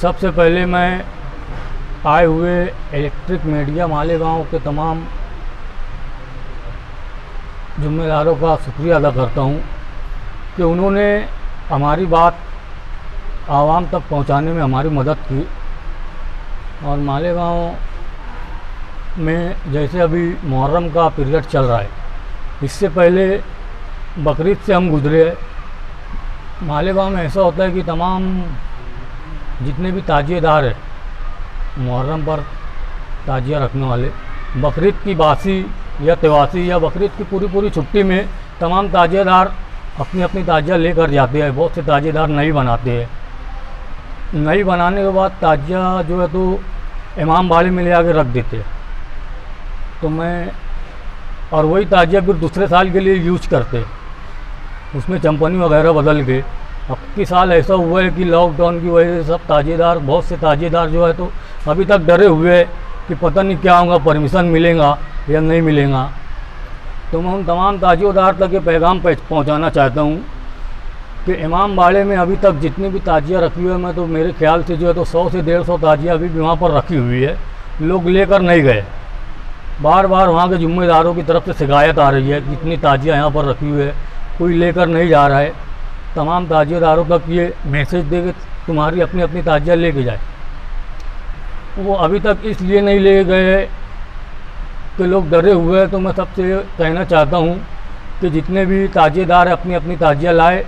सबसे पहले मैं आए हुए इलेक्ट्रिक मीडिया मालेगांव के तमाम जिम्मेदारों का शुक्रिया अदा करता हूं कि उन्होंने हमारी बात आवाम तक पहुंचाने में हमारी मदद की। और मालेगांव में जैसे अभी मुहर्रम का पीरियड चल रहा है, इससे पहले बकरीद से हम गुजरे। मालेगांव में ऐसा होता है कि तमाम जितने भी ताजिएदार हैं मुहर्रम पर ताजिया रखने वाले, बकरीद की बासी या त्योहासी या बकरीद की पूरी छुट्टी में तमाम ताजिएदार अपनी अपनी ताजिया लेकर जाते हैं। बहुत से ताजिएदार नहीं बनाते हैं। नहीं बनाने के बाद ताजिया जो है तो इमाम बाड़े में ले आके रख देते हैं। तो मैं और वही ताजिया फिर दूसरे साल के लिए यूज करते, उसमें चंपनी वगैरह बदल के। अब की साल ऐसा हुआ है कि लॉकडाउन की वजह से सब ताजिएदार, बहुत से ताजिएदार जो है तो अभी तक डरे हुए हैं कि पता नहीं क्या होगा, परमिशन मिलेगा या नहीं मिलेगा। तो मैं उन तमाम ताजिएदार तक ये पैगाम पहुंचाना चाहता हूं कि इमाम बाड़े में अभी तक जितनी भी ताजिया रखी हुई है, मैं तो मेरे ख्याल से जो है तो 100 से 150 ताजिया अभी भी वहाँ पर रखी हुई है। लोग लेकर नहीं गए। बार बार वहाँ के जिम्मेदारों की तरफ से शिकायत आ रही है कि इतनी ताजिया यहाँ पर रखी हुई है, कोई लेकर नहीं जा रहा है। तमाम ताजिएदारों तक ये मैसेज दे कि तुम्हारी अपनी अपनी ताजिया लेके जाए। वो अभी तक इसलिए नहीं ले गए कि लोग डरे हुए हैं। तो मैं सबसे कहना चाहता हूँ कि जितने भी ताजिएदार हैं अपनी अपनी ताजिया लाए।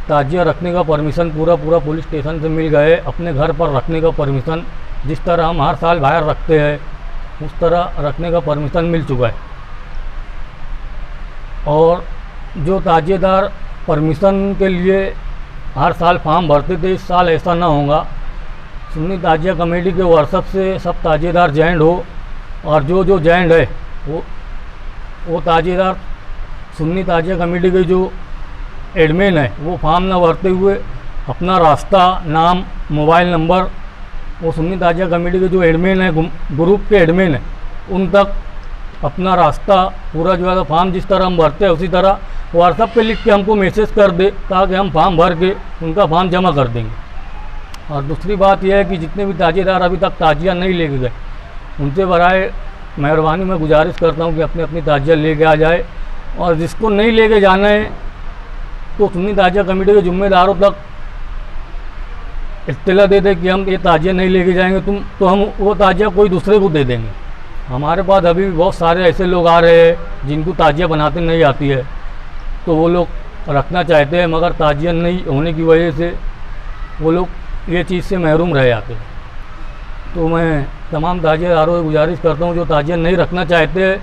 ताजिया रखने का परमिशन पूरा पुलिस स्टेशन से मिल गए। अपने घर पर रखने का परमिशन, जिस तरह हम हर साल बाहर रखते हैं उस तरह रखने का परमिशन मिल चुका है। और जो ताजिएदार परमिशन के लिए हर साल फॉर्म भरते थे, इस साल ऐसा ना होगा। सुन्नी ताजिया कमेटी के व्हाट्सएप से सब ताजिएदार जॉइंट हो, और जो जॉइंट है वो ताजिएदार सुन्नी ताजिया कमेटी के जो एडमिन है वो फॉर्म ना भरते हुए अपना रास्ता, नाम, मोबाइल नंबर, वो सुन्नी ताजिया कमेटी के जो एडमिन है, ग्रुप के एडमिन है, उन तक अपना रास्ता पूरा जो है फॉर्म जिस तरह हम भरते हैं उसी तरह व्हाट्सएप पे लिख के हमको मैसेज कर दे, ताकि हम फॉर्म भर के उनका फॉर्म जमा कर देंगे। और दूसरी बात यह है कि जितने भी ताजिएदार अभी तक ताजिया नहीं लेके गए, उनसे बराए मेहरबानी मैं गुजारिश करता हूँ कि अपनी अपनी ताजिया लेके आ जाए। और जिसको नहीं लेके जाना है तो सुन्नी ताजिया कमेटी के जिम्मेदारों तक इत्तला दे दे कि हम ये ताजिया नहीं लेके जाएंगे तो हम वो ताजिया कोई दूसरे को दे देंगे। हमारे पास अभी भी बहुत सारे ऐसे लोग आ रहे हैं जिनको ताजिया बनाते नहीं आती है, तो वो लोग रखना चाहते हैं, मगर ताजिया नहीं होने की वजह से वो लोग ये चीज़ से महरूम रह जाते हैं। तो मैं तमाम ताजियादारों से गुजारिश करता हूँ जो ताजिया नहीं रखना चाहते हैं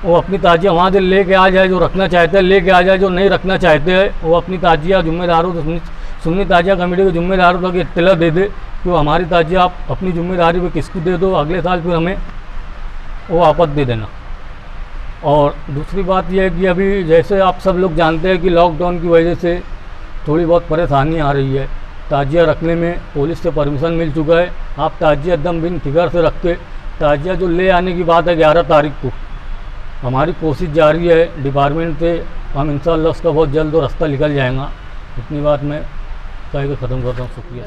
वो अपनी ताजिया वहाँ से लेके आ जाए, जो रखना चाहते हैं लेके आ जाए, जो नहीं रखना चाहते हैं वो अपनी ताजिया जिम्मेदारों से, सुन्नी ताजिया कमेटी के जिम्मेदारों तक इत्तला दे दे कि हमारी ताजिया आप अपनी जिम्मेदारी पे किसको दे दो, अगले साल फिर हमें वो वापस दे देना। और दूसरी बात यह है कि अभी जैसे आप सब लोग जानते हैं कि लॉकडाउन की वजह से थोड़ी बहुत परेशानी आ रही है। ताजिया रखने में पुलिस से परमिशन मिल चुका है। आप ताजिया एकदम बिन फिक्र से रख के ताजिया जो ले आने की बात है 11 तारीख को, हमारी कोशिश जारी है डिपार्टमेंट से, हम इंशाअल्लाह उसका बहुत जल्द रास्ता निकल जाएगा। इतनी बात मैं कह के ख़त्म करता हूँ। शुक्रिया।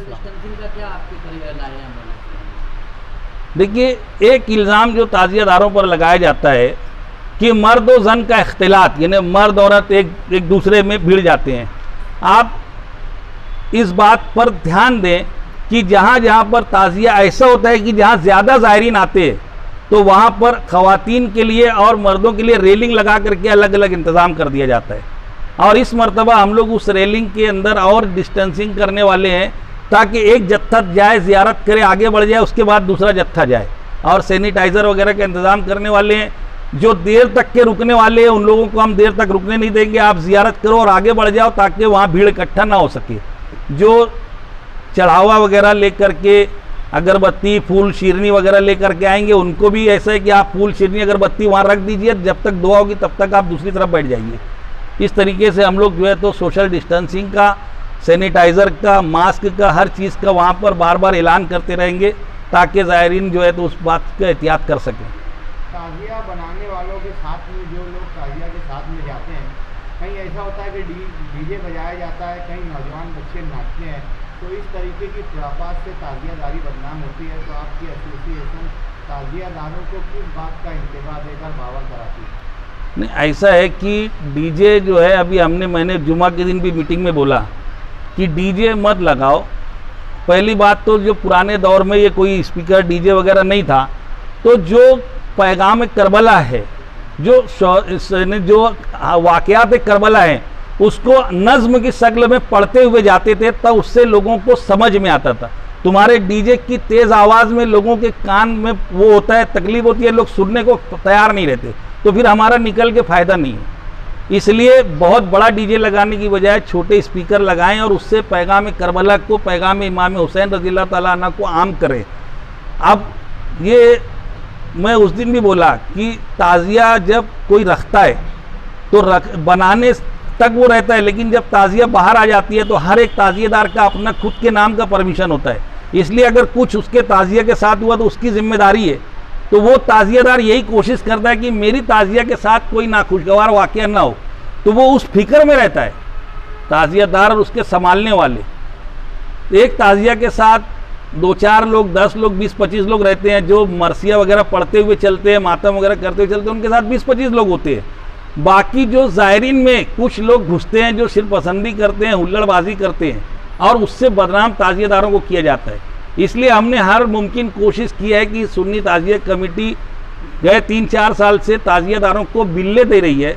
देखिए, एक इल्ज़ाम जो ताजियादारों पर लगाया जाता है कि मर्द और जन का इख्तिलात, यानी मर्द औरत एक दूसरे में भिड़ जाते हैं। आप इस बात पर ध्यान दें कि जहाँ पर ताजिया ऐसा होता है कि जहाँ ज़्यादा ज़ायरीन आते हैं तो वहाँ पर ख़वातीन के लिए और मर्दों के लिए रेलिंग लगा करके अलग अलग इंतज़ाम कर दिया जाता है। और इस मर्तबा हम लोग उस रेलिंग के अंदर और डिस्टेंसिंग करने वाले हैं ताकि एक जत्था जाए, ज़ियारत करे, आगे बढ़ जाए, उसके बाद दूसरा जत्था जाए। और सैनिटाइज़र वगैरह का इंतज़ाम करने वाले हैं। जो देर तक के रुकने वाले हैं उन लोगों को हम देर तक रुकने नहीं देंगे। आप ज़ियारत करो और आगे बढ़ जाओ ताकि वहाँ भीड़ इकट्ठा ना हो सके। जो चढ़ावा वगैरह लेकर के अगरबत्ती, फूल, शीरनी वगैरह लेकर के आएंगे उनको भी ऐसा है कि आप फूल, शीरनी, अगरबत्ती वहाँ रख दीजिए, जब तक दुआ होगी तब तक आप दूसरी तरफ बैठ जाइए। इस तरीके से हम लोग जो है तो सोशल डिस्टेंसिंग का, सैनिटाइज़र का, मास्क का, हर चीज़ का वहाँ पर बार बार ऐलान करते रहेंगे ताकि ज़ायरीन जो है तो उस बात का एहतियात कर सकें। ताजिया बनाने वालों के साथ में जो लोग ताजिया के साथ में जाते हैं, कहीं ऐसा होता है कि डीजे बजाया जाता है, कहीं नौजवान बच्चे नाचते हैं, तो इस तरीके की खुराफात से ताजियादारी बदनाम होती है, तो आपकी एसोसिएशन ताजियादारों को किस बात का इंतबाह देकर बावर कराती है? नहीं, ऐसा है कि डीजे जो है, अभी मैंने जुमा के दिन भी मीटिंग में बोला कि डीजे मत लगाओ। पहली बात तो जो पुराने दौर में ये कोई स्पीकर डीजे वगैरह नहीं था, तो जो पैगाम करबला है, जो वाक़यात करबला हैं, उसको नज़्म की शक्ल में पढ़ते हुए जाते थे, तब उससे लोगों को समझ में आता था। तुम्हारे डीजे की तेज़ आवाज़ में लोगों के कान में वो होता है, तकलीफ होती है, लोग सुनने को तैयार नहीं रहते, तो फिर हमारा निकल के फ़ायदा नहीं है। इसलिए बहुत बड़ा डीजे लगाने की बजाय छोटे स्पीकर लगाएं और उससे पैगाम करबला को, पैगाम इमाम हुसैन रज़ियल्लाहु तआला अन्हु को आम करें। अब ये मैं उस दिन भी बोला कि ताज़िया जब कोई रखता है तो बनाने तक वो रहता है, लेकिन जब ताज़िया बाहर आ जाती है तो हर एक ताज़िएदार का अपना खुद के नाम का परमिशन होता है। इसलिए अगर कुछ उसके ताज़िया के साथ हुआ तो उसकी जिम्मेदारी है, तो वो ताज़ियादार यही कोशिश करता है कि मेरी ताज़िया के साथ कोई नाखुशगवार वाक़या ना हो, तो वो उस फिक्र में रहता है ताज़ियादार और उसके संभालने वाले। एक ताज़िया के साथ 2-4 लोग, 10 लोग, 20-25 लोग रहते हैं, जो मरसिया वगैरह पढ़ते हुए चलते हैं, मातम वगैरह करते हुए चलते हैं, उनके साथ 20-25 लोग होते हैं। बाकी जो ज़ायरीन में कुछ लोग घुसते हैं, जो सिर्फ पसंदी करते हैं, हुल्लड़बाजी करते हैं, और उससे बदनाम ताज़ियादारों को किया जाता है। इसलिए हमने हर मुमकिन कोशिश की है कि सुन्नी ताज़िया कमेटी गए 3-4 साल से ताज़ियादारों को बिल्ले दे रही है,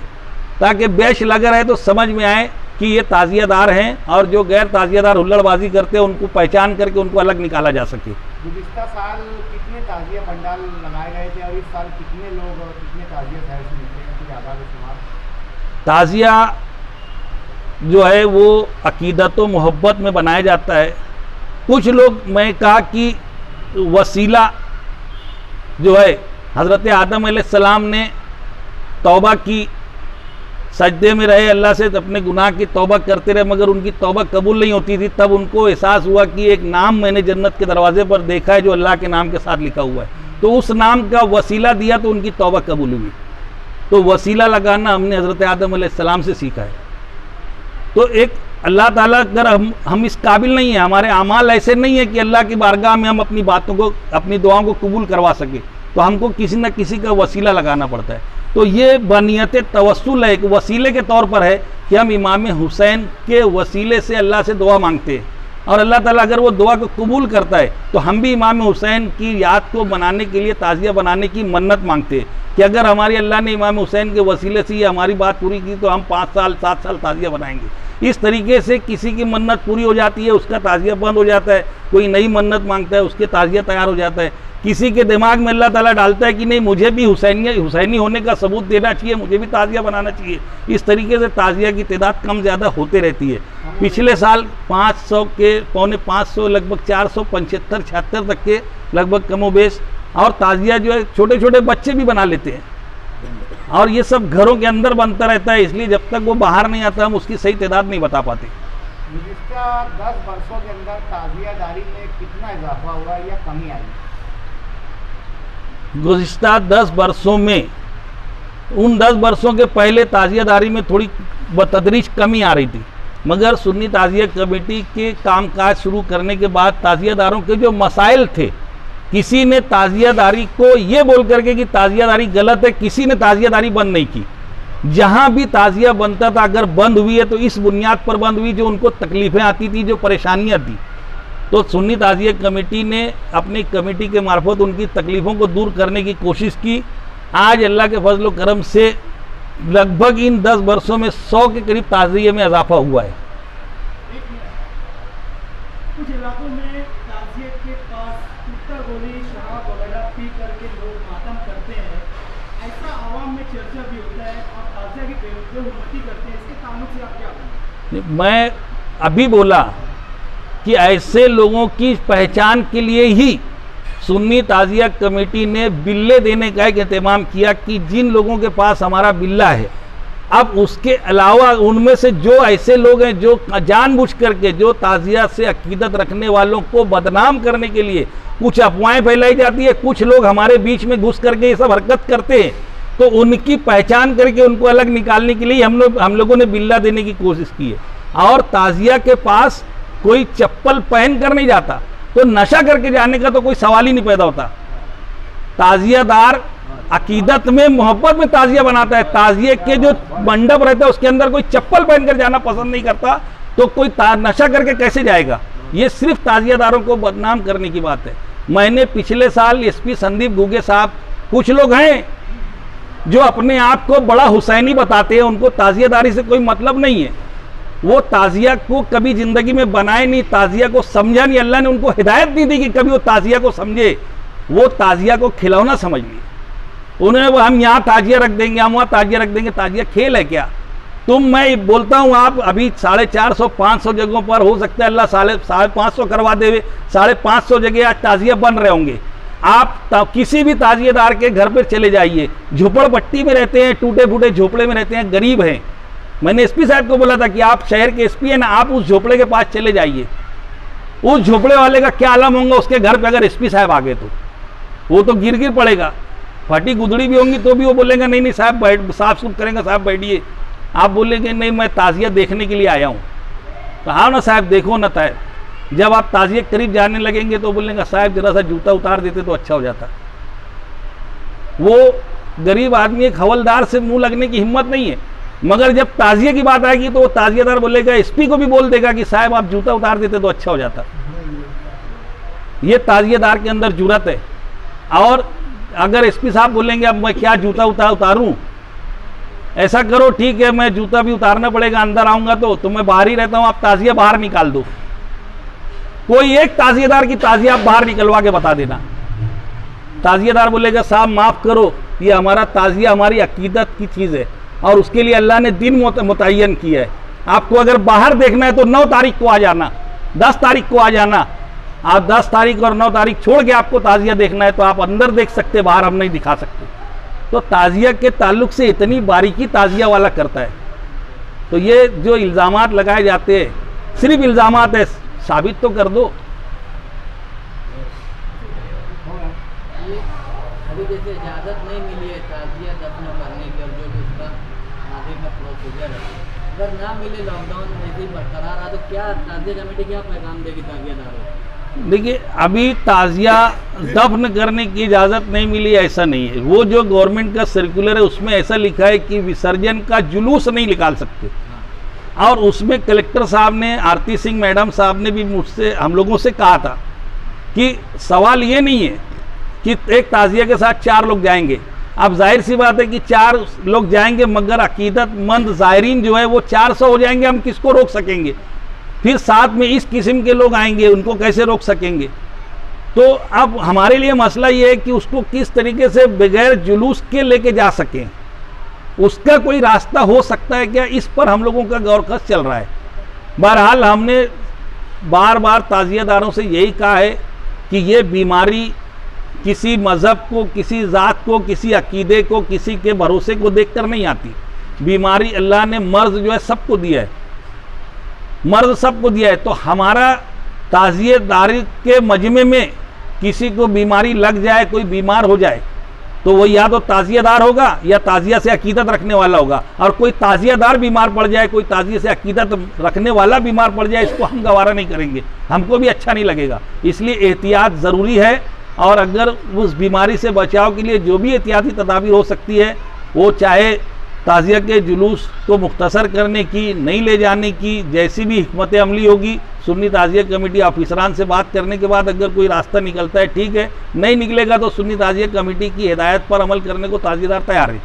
ताकि बैच लगा रहे तो समझ में आए कि ये ताज़ियादार हैं, और जो गैर ताज़ियादार हुल्लड़बाजी करते हैं उनको पहचान करके उनको अलग निकाला जा सके। गुज़िश्ता साल कितने ताज़िया पंडाल लगाए गए थे और इस साल कितने लोग और कितने ताज़िया शहर से निकले, कुछ आधा शुमार? ताज़िया जो है वो अकीदत व मोहब्बत में बनाया जाता है। कुछ लोग, मैं कहा कि वसीला जो है, हज़रत आदम अलैहिस्सलाम ने तौबा की, सजदे में रहे, अल्लाह से अपने गुनाह की तौबा करते रहे, मगर उनकी तौबा कबूल नहीं होती थी। तब उनको एहसास हुआ कि एक नाम मैंने जन्नत के दरवाजे पर देखा है जो अल्लाह के नाम के साथ लिखा हुआ है, तो उस नाम का वसीला दिया तो उनकी तौबा कबूल हुई। तो वसीला लगाना हमने हज़रत आदम अलैहिस्सलाम से सीखा है। तो एक अल्लाह ताला, अगर हम इस काबिल नहीं है, हमारे अमाल ऐसे नहीं है कि अल्लाह की बारगाह में हम अपनी बातों को, अपनी दुआओं को कबूल करवा सके, तो हमको किसी न किसी का वसीला लगाना पड़ता है। तो ये बनियत तवस्सुल है, एक वसीले के तौर पर है कि हम इमाम हुसैन के वसीले से अल्लाह से दुआ मांगते हैं, और अल्लाह ताला अगर वो दुआ को कबूल करता है तो हम भी इमाम हुसैन की याद को बनाने के लिए ताज़िया बनाने की मन्नत मांगते हैं कि अगर हमारी अल्लाह ने इमाम हुसैन के वसीले से ये हमारी बात पूरी की तो हम 5 साल 7 साल ताज़िया बनाएंगे। इस तरीके से किसी की मन्नत पूरी हो जाती है, उसका ताज़िया बंद हो जाता है, कोई नई मन्नत मांगता है, उसके ताज़िया तैयार हो जाता है। किसी के दिमाग में अल्लाह ताला डालता है कि नहीं, मुझे भी हुसैनी होने का सबूत देना चाहिए, मुझे भी ताज़िया बनाना चाहिए। इस तरीके से ताज़िया की तादाद कम ज़्यादा होते रहती है। पिछले साल 500 के पौने 500, लगभग 475-76 तक के लगभग कमोबेश, और ताज़िया जो है छोटे छोटे बच्चे भी बना लेते हैं, और ये सब घरों के अंदर बनता रहता है। इसलिए जब तक वो बाहर नहीं आता हम उसकी सही तादाद नहीं बता पाते। गुज़िश्ता 10 वर्षों के अंदर ताज़ियादारी में कितना इजाफा हुआ या कमी आई? गुज़िश्ता 10 वर्षों में, उन 10 वर्षों के पहले ताज़ियादारी में थोड़ी बतदरीज कमी आ रही थी, मगर सुन्नी ताज़िया कमेटी के कामकाज शुरू करने के बाद ताज़ियादारों के जो मसाइल थे, किसी ने ताज़ियादारी को ये बोल करके कि ताज़ियादारी गलत है, किसी ने ताज़ियादारी बंद नहीं की। जहाँ भी ताज़िया बनता था, अगर बंद हुई है तो इस बुनियाद पर बंद हुई जो उनको तकलीफ़ें आती थी, जो परेशानियाँ थी। तो सुन्नी ताज़िया कमेटी ने अपनी कमेटी के मार्फत उनकी तकलीफ़ों को दूर करने की कोशिश की। आज अल्लाह के फजल व करम से लगभग इन 10 वर्षों में 100 के करीब ताज़िये में इजाफा हुआ है। कुछ इलाकों में ताज़िये के पास कुत्ता गोली, शराब वगैरह पी करके लोग मातम करते हैं, ऐसा आवाम में चर्चा भी होता है, और ताज़िया की बेहुरमती करते हैं, इसके ताल्लुक से आप क्या कहेंगे? मैं अभी बोला कि ऐसे लोगों की पहचान के लिए ही सुन्नी ताज़िया कमेटी ने बिल्ले देने का एक एहतमाम किया कि जिन लोगों के पास हमारा बिल्ला है, अब उसके अलावा उनमें से जो ऐसे लोग हैं जो जानबूझ करके जो ताज़िया से अकीदत रखने वालों को बदनाम करने के लिए कुछ अफवाहें फैलाई जाती है, कुछ लोग हमारे बीच में घुस करके ये सब हरकत करते हैं, तो उनकी पहचान करके उनको अलग निकालने के लिए हम लोगों ने बिल्ला देने की कोशिश की है। और ताज़िया के पास कोई चप्पल पहन कर नहीं जाता, तो नशा करके जाने का तो कोई सवाल ही नहीं पैदा होता। ताजियादार अकीदत में मोहब्बत में ताजिया बनाता है। ताजिए के जो मंडप रहता है उसके अंदर कोई चप्पल पहनकर जाना पसंद नहीं करता, तो कोई नशा करके कैसे जाएगा? ये सिर्फ ताजियादारों को बदनाम करने की बात है। मैंने पिछले साल एसपी संदीप गुगे साहब, कुछ लोग हैं जो अपने आप को बड़ा हुसैनी बताते हैं, उनको ताजियादारी से कोई मतलब नहीं है, वो ताजिया को कभी जिंदगी में बनाए नहीं, ताजिया को समझा नहीं, अल्लाह ने उनको हिदायत नहीं दी कि कभी वो ताजिया को समझे, वो ताजिया को खिलौना समझ लिए। उन्होंने हम यहाँ ताजिया रख देंगे, हम वहाँ ताजिया रख देंगे, ताजिया खेल है क्या? मैं बोलता हूँ, आप अभी 450-500 जगहों पर हो सकता है अल्लाह 550 करवा देवे, 550 जगह आज ताजिया बन रहे होंगे। आप किसी भी ताजिएदार के घर पर चले जाइए, झोपड़पट्टी में रहते हैं, टूटे फूटे झोपड़े में रहते हैं, गरीब हैं। मैंने एसपी साहब को बोला था कि आप शहर के एसपी हैं ना, आप उस झोपड़े के पास चले जाइए, उस झोपड़े वाले का क्या आलम होगा उसके घर पे अगर एसपी साहब आ गए तो वो तो गिर पड़ेगा, फटी गुदड़ी भी होंगी तो भी वो बोलेगा नहीं नहीं साहब बैठ, साफ सुफ करेंगे, साहब बैठिए। आप बोलेंगे नहीं मैं ताजिया देखने के लिए आया हूँ, तो हाँ ना साहब देखो ना ताय। जब आप ताजिए करीब जाने लगेंगे तो बोलेंगे साहब जरा सा जूता उतार देते तो अच्छा हो जाता। वो गरीब आदमी एक हवलदार से मुंह लगने की हिम्मत नहीं है, मगर जब ताजिए की बात आएगी तो वो ताजियादार बोलेगा, एसपी को भी बोल देगा कि साहब आप जूता उतार देते तो अच्छा हो जाता। ये ताजियादार के अंदर जुर्रत है। और अगर एसपी साहब बोलेंगे अब मैं क्या जूता उतारूं, ऐसा करो ठीक है मैं जूता भी उतारना पड़ेगा, अंदर आऊंगा तो मैं बाहर ही रहता हूं, आप ताजिया बाहर निकाल दो। कोई एक ताजियादार की ताजिया आप बाहर निकलवा के बता देना। ताजियादार बोलेगा साहब माफ करो, ये हमारा ताजिया हमारी अकीदत की चीज़ है और उसके लिए अल्लाह ने दिन मुतय्यन किया है। आपको अगर बाहर देखना है तो 9 तारीख को आ जाना, 10 तारीख को आ जाना। आप 10 तारीख और 9 तारीख छोड़ के आपको ताजिया देखना है तो आप अंदर देख सकते, बाहर हम नहीं दिखा सकते। तो ताजिया के ताल्लुक से इतनी बारीकी ताजिया वाला करता है। तो ये जो इल्ज़ामात लगाए जाते हैं सिर्फ इल्ज़ामात है, साबित तो कर दो। अभी जैसे इजाज़त नहीं मिली है ताजिया दफन करने की और जो भी उसका आगे का प्रोसीजर है, अगर ना मिले लॉकडाउन में भी बरकरार रहा तो क्या ताजिया कमेटी क्या पैगाम देगी ताजियादारों को? देखिए अभी ताजिया दफन करने की इजाज़त नहीं मिली, ऐसा नहीं है। वो जो गवर्नमेंट का सर्कुलर है उसमें ऐसा लिखा है कि विसर्जन का जुलूस नहीं निकाल सकते। और उसमें कलेक्टर साहब ने, आरती सिंह मैडम साहब ने भी मुझसे, हम लोगों से कहा था कि सवाल ये नहीं है कि एक ताजिया के साथ 4 लोग जाएंगे। अब जाहिर सी बात है कि 4 लोग जाएंगे, मगर अकीदतमंद ज़ायरीन जो है वो 400 हो जाएंगे, हम किसको रोक सकेंगे? फिर साथ में इस किस्म के लोग आएंगे, उनको कैसे रोक सकेंगे? तो अब हमारे लिए मसला ये है कि उसको किस तरीके से बगैर जुलूस के लेके जा सकें, उसका कोई रास्ता हो सकता है क्या? इस पर हम लोगों का गौर खस चल रहा है। बहरहाल हमने बार बार ताजियादारों से यही कहा है कि ये बीमारी किसी मज़हब को, किसी ज़ात को, किसी अकीदे को, किसी के भरोसे को देखकर नहीं आती। बीमारी अल्लाह ने मर्ज़ जो है सबको दिया है, मर्ज़ सबको दिया है। तो हमारा ताजियादारी के मजमे में किसी को बीमारी लग जाए, कोई बीमार हो जाए, तो वो या तो ताजियादार होगा या ताजिया से अकीदत रखने वाला होगा। और कोई ताजियादार बीमार पड़ जाए, कोई ताजिया से अकीदत रखने वाला बीमार पड़ जाए, इसको हम गवारा नहीं करेंगे, हमको भी अच्छा नहीं लगेगा। इसलिए एहतियात ज़रूरी है। और अगर उस बीमारी से बचाव के लिए जो भी एहतियाती तदाबीर हो सकती है, वो चाहे ताजिया के जुलूस को मुख्तसर करने की, नहीं ले जाने की, जैसी भी हिकमत अमली होगी, सुन्नी ताजिया कमेटी ऑफिसरान से बात करने के बाद अगर कोई रास्ता निकलता है ठीक है, नहीं निकलेगा तो सुन्नी ताजिया कमेटी की हिदायत पर अमल करने को ताजियादार तैयार है।